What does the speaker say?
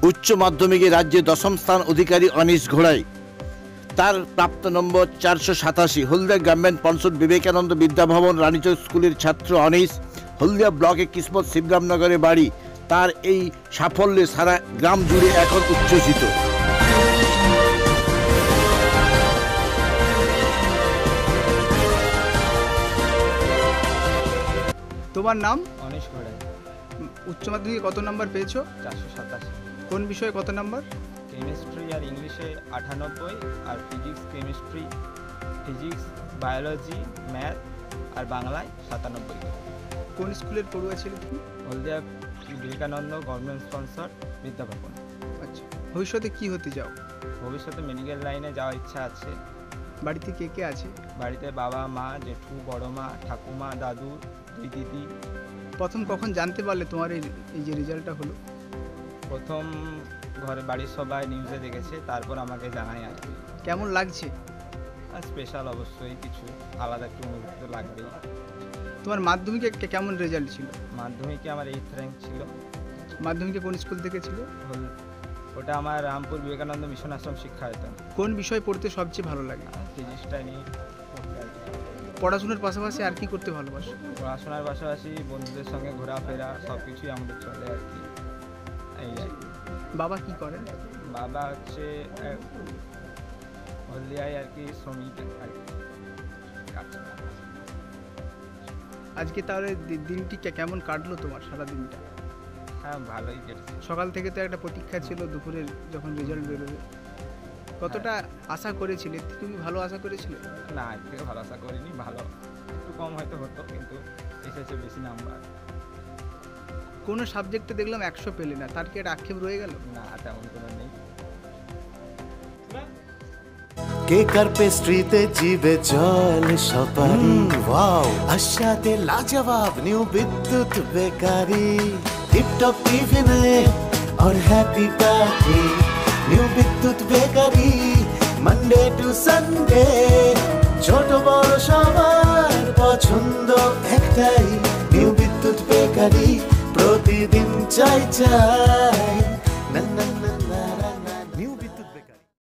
উচ্চ মাধ্যমিকে রাজ্যে 10ম স্থান অধিকারী অনিশ ঘোড়াই, তার প্রাপ্ত নম্বর 487। হলদিয়া গভর্নমেন্ট পনসুট বিবেকানন্দ বিদ্যাভবন রানীচক স্কুলের ছাত্র অনিশ, হলদিয়া ব্লকে কিসমত শিবরামনগরে বাড়ি। তার এই সাফল্যে সারা গ্রাম জুড়ে এখন উচ্ছ্বসিত। তোমার নাম? অনিশ ঘোড়াই। উচ্চ মাধ্যমিকে কত নাম্বার পেয়েছো? 487। কোন বিষয়ে কত নাম্বার? কেমিস্ট্রি আর ইংলিশে 98, আর physics chemistry physics biology math আর বাংলায় 97। কোন স্কুলের পড়ুয়া ছিলে তুমি? Haldia Vivekananda government sponsor Vidyabhavan. আচ্ছা, ভবিষ্যতে কি হতে চাও? ভবিষ্যতে মেডিকেল লাইনে যাওয়ার ইচ্ছা আছে। বাড়িতে কে কে আছে? বাড়িতে বাবা মা জেঠু বড় মা ঠাকুমা দাদু দুই দিদি। প্রথম কখন জানতে পারলে তোমার এই যে রেজাল্টটা হলো? প্রথম ঘরে বাড়ির সবাই নিউজে দেখেছে, তারপর আমাকে জানাই আর কি। কেমন লাগছে? আর স্পেশাল অবশ্যই, কিছু আলাদা একটু অনুভূতি তো লাগবেই। তোমার মাধ্যমিকে কেমন রেজাল্ট ছিল? মাধ্যমিকে আমার 8th র্যাঙ্ক ছিল। মাধ্যমিকে কোন স্কুল থেকে ছিল? ওটা আমার রামপুর বিবেকানন্দ মিশন আশ্রম শিক্ষায়তন। কোন বিষয় পড়তে সবচেয়ে ভালো লাগে? ফিজিক্সটা নিয়ে পড়তে আর কি। পড়াশোনার পাশাপাশি আর কি করতে ভালোবাসো? পড়াশোনার পাশাপাশি বন্ধুদের সঙ্গে ঘোরাফেরা সব কিছুই আমাদের চলে আর কি। এই আর কি। বাবা কি করেন? বাবা হচ্ছে হলদিয়ায় আর কি শ্রমিক আর কি। আজকে তাহলে দিনটি কেমন কাটলো তোমার সারা দিনটা? হ্যাঁ, ভালোই কেটেছে। সকাল থেকে তো একটা প্রতীক্ষা ছিল দুপুরে যখন রেজাল্ট বেরোবে, কতটা আশা করেছিলে? তুমি ভালো আশা করেছিলে? না, এর থেকে ভালো আশা করিনি। ভালো একটু কম হয়তো হতো, কিন্তু এসেছে বেশি নাম্বার। কোনো সাবজেক্টে দেখলাম 100 পেলে না, তার কি একটা আক্ষেপ রয়ে গেল? না, তেমন কোনো নেই। কেকার পেস্ট্রিতে জিবে জল সপারি, ওয়াও আশাতে লাজবাব নিউ বিদ্যুৎ বেকারি, টিপটপ টিফিনে और हैप्पी पार्टी নিউ বিদ্যুৎ বেকারি, মানডে টু সানডে ছোট বড় সবার পছন্দ একটাই, নিউ বিদ্যুৎ বেকারি প্রতিদিন চাই চাই।